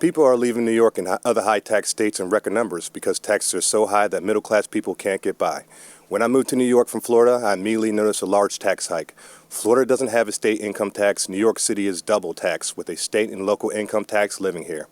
People are leaving New York and other high-tax states in record numbers because taxes are so high that middle-class people can't get by. When I moved to New York from Florida, I immediately noticed a large tax hike. Florida doesn't have a state income tax. New York City is double taxed with a state and local income tax living here.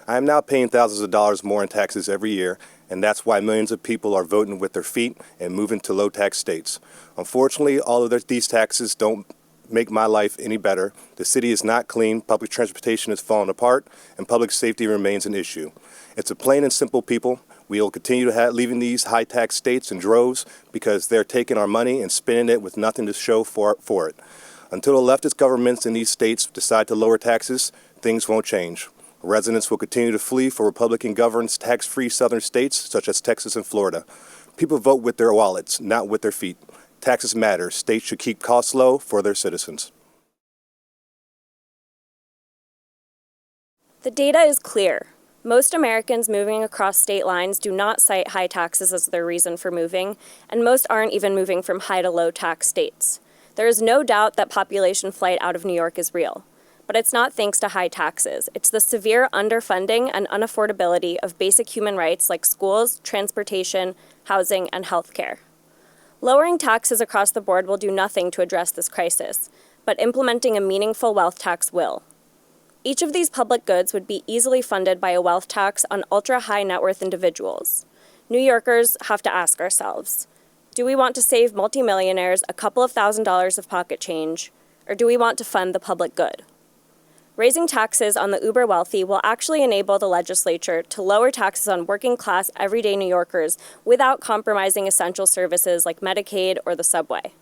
I am now paying thousands of dollars more in taxes every year, and that's why millions of people are voting with their feet and moving to low-tax states. Unfortunately, all of these taxes don't make my life any better. The city is not clean, public transportation is falling apart, and public safety remains an issue. It's a plain and simple people. We will continue to leaving these high-tax states in droves because they're taking our money and spending it with nothing to show for it. Until the leftist governments in these states decide to lower taxes, things won't change. Residents will continue to flee for Republican-governed tax-free southern states such as Texas and Florida. People vote with their wallets, not with their feet. Taxes matter. States should keep costs low for their citizens. The data is clear. Most Americans moving across state lines do not cite high taxes as their reason for moving, and most aren't even moving from high to low tax states. There is no doubt that population flight out of New York is real. But it's not thanks to high taxes. It's the severe underfunding and unaffordability of basic human rights like schools, transportation, housing, and healthcare. Lowering taxes across the board will do nothing to address this crisis, but implementing a meaningful wealth tax will. Each of these public goods would be easily funded by a wealth tax on ultra-high net worth individuals. New Yorkers have to ask ourselves, do we want to save multimillionaires a couple of $1,000s of pocket change, or do we want to fund the public good? Raising taxes on the uber wealthy will actually enable the legislature to lower taxes on working-class, everyday New Yorkers without compromising essential services like Medicaid or the subway.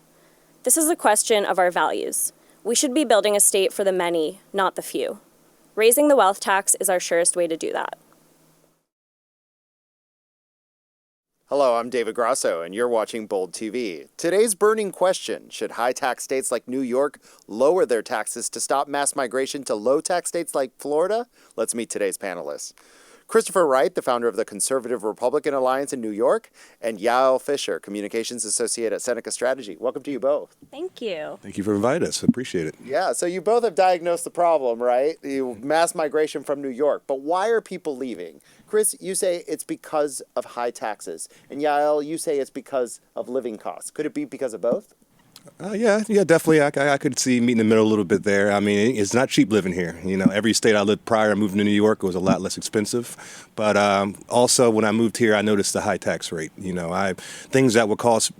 This is a question of our values. We should be building a state for the many, not the few. Raising the wealth tax is our surest way to do that. Hello, I'm David Grasso, and you're watching Bold TV. Today's burning question, should high-tax states like New York lower their taxes to stop mass migration to low-tax states like Florida? Let's meet today's panelists. Christopher Wright, the founder of the Conservative Republican Alliance in New York, and Yael Fisher, Communications Associate at Seneca Strategy. Welcome to you both. Thank you. Thank you for inviting us. I appreciate it. Yeah, so you both have diagnosed the problem, right? Mass migration from New York. But why are people leaving? Chris, you say it's because of high taxes. And Yael, you say it's because of living costs. Could it be because of both? Yeah, definitely. I could see meeting in the middle a little bit there. I mean, it's not cheap living here. You know, every state I lived prior to moving to New York, it was a lot less expensive. But also, when I moved here, I noticed the high tax rate. You know, things that would cost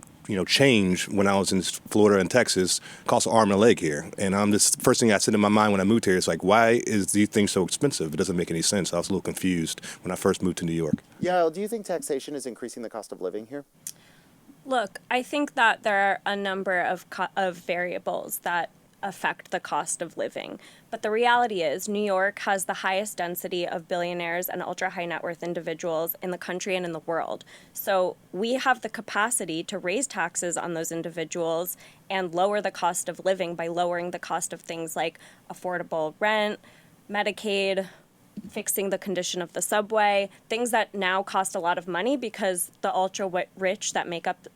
change when I was in Florida and Texas cost an arm and a leg here. And this first thing that said in my mind when I moved here is like, why is these things so expensive? It doesn't make any sense. I was a little confused when I first moved to New York. Yael, do you think taxation is increasing the cost of living here? Look, I think that there are a number of variables that affect the cost of living. But the reality is New York has the highest density of billionaires and ultra-high net worth individuals in the country and in the world. So we have the capacity to raise taxes on those individuals and lower the cost of living by lowering the cost of things like affordable rent, Medicaid, fixing the condition of the subway, things that now cost a lot of money because the ultra-rich that make up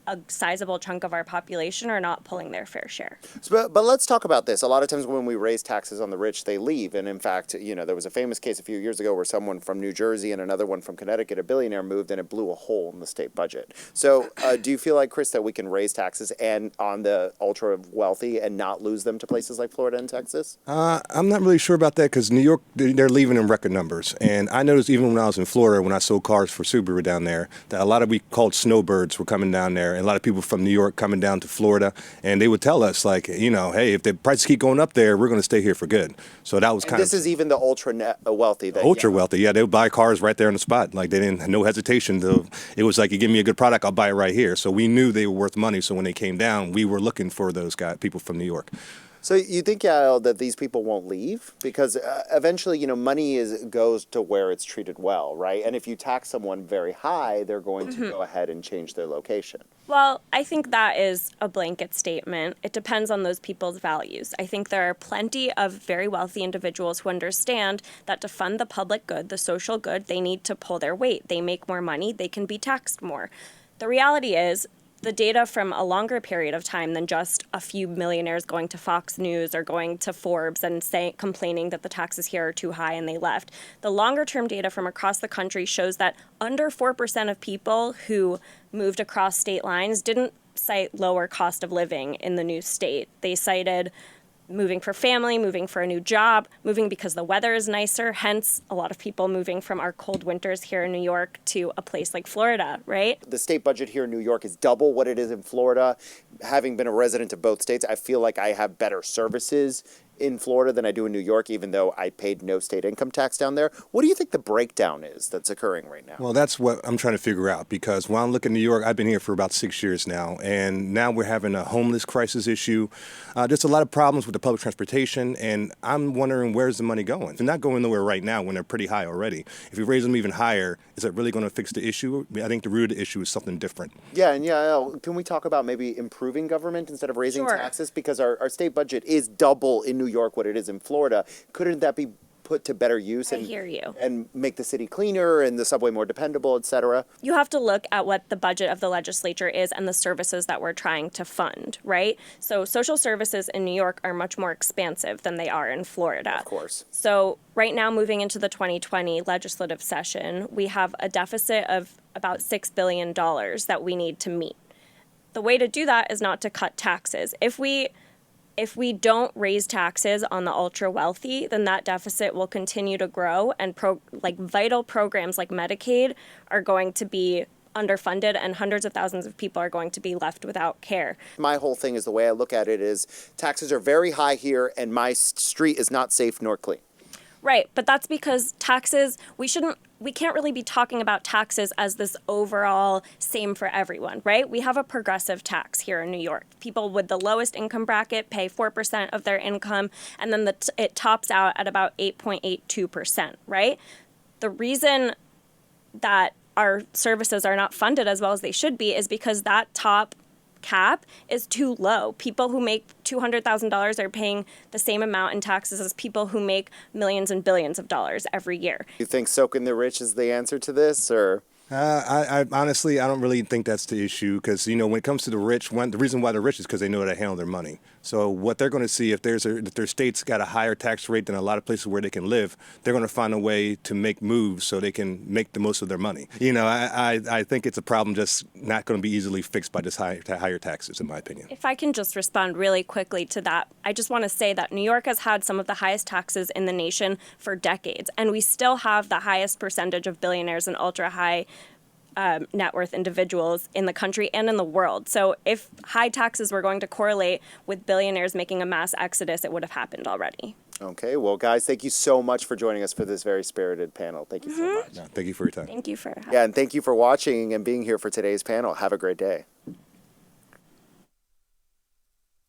a sizable chunk of our population are not pulling their fair share. But let's talk about this. A lot of times when we raise taxes on the rich, they leave. And in fact, there was a famous case a few years ago where someone from New Jersey and another one from Connecticut, a billionaire, moved and it blew a hole in the state budget. So do you feel like, Chris, that we can raise taxes and on the ultra wealthy and not lose them to places like Florida and Texas? I'm not really sure about that because New York, they're leaving in record numbers. And I noticed even when I was in Florida, when I sold cars for Subaru down there, that a lot of we called snowbirds were coming down there. And a lot of people from New York coming down to Florida, and they would tell us, like, hey, if the prices keep going up there, we're going to stay here for good. So that was This is even the ultra wealthy. Wealthy, yeah. They would buy cars right there on the spot. Like, they didn't, no hesitation. It was like, you give me a good product, I'll buy it right here. So we knew they were worth money. So when they came down, we were looking for those people from New York. So you think, Yael, that these people won't leave? Because eventually, money goes to where it's treated well, right? And if you tax someone very high, they're going to go ahead and change their location. Well, I think that is a blanket statement. It depends on those people's values. I think there are plenty of very wealthy individuals who understand that to fund the public good, the social good, they need to pull their weight. They make more money, they can be taxed more. The reality is, the data from a longer period of time than just a few millionaires going to Fox News or going to Forbes and complaining that the taxes here are too high and they left. The longer term data from across the country shows that under 4% of people who moved across state lines didn't cite lower cost of living in the new state. They cited moving for family, moving for a new job, moving because the weather is nicer, hence a lot of people moving from our cold winters here in New York to a place like Florida, right? The state budget here in New York is double what it is in Florida. Having been a resident of both states, I feel like I have better services in Florida than I do in New York, even though I paid no state income tax down there. What do you think the breakdown is that's occurring right now? Well, that's what I'm trying to figure out, because when I look at New York, I've been here for about 6 years now, and now we're having a homeless crisis issue. There's a lot of problems with the public transportation, and I'm wondering, where's the money going? They're not going nowhere right now when they're pretty high already. If you raise them even higher, is it really going to fix the issue? I think the root of the issue is something different. Yeah, and Yael, can we talk about maybe improving government instead of raising Sure. taxes? Because our state budget is double in New York what it is in Florida. Couldn't that be put to better use I hear you. and make the city cleaner and the subway more dependable, et cetera? You have to look at what the budget of the legislature is and the services that we're trying to fund, right? So social services in New York are much more expansive than they are in Florida. Of course. So right now, moving into the 2020 legislative session, we have a deficit of about $6 billion that we need to meet. The way to do that is not to cut taxes. If we don't raise taxes on the ultra wealthy, then that deficit will continue to grow, and vital programs like Medicaid are going to be underfunded, and hundreds of thousands of people are going to be left without care. My whole thing is, the way I look at it is, taxes are very high here and my street is not safe nor clean. Right, but that's because taxes, we can't really be talking about taxes as this overall same for everyone, right? We have a progressive tax here in New York. People with the lowest income bracket pay 4% of their income, and then it tops out at about 8.82%, right? The reason that our services are not funded as well as they should be is because that top cap is too low. People who make $200,000 are paying the same amount in taxes as people who make millions and billions of dollars every year. You think soaking the rich is the answer to this, or? I honestly, I don't really think that's the issue, because, when it comes to the rich, the reason why they're rich is because they know how to handle their money. So what they're going to see, if their state's got a higher tax rate than a lot of places where they can live, they're going to find a way to make moves so they can make the most of their money. I think it's a problem just not going to be easily fixed by just higher taxes, in my opinion. If I can just respond really quickly to that, I just want to say that New York has had some of the highest taxes in the nation for decades, and we still have the highest percentage of billionaires and ultra-high net worth individuals in the country and in the world. So if high taxes were going to correlate with billionaires making a mass exodus, it would have happened already. Okay, well, guys, thank you so much for joining us for this very spirited panel. Thank you so much. No, thank you for your time. Thank you for having me. Yeah, and thank you for watching and being here for today's panel. Have a great day.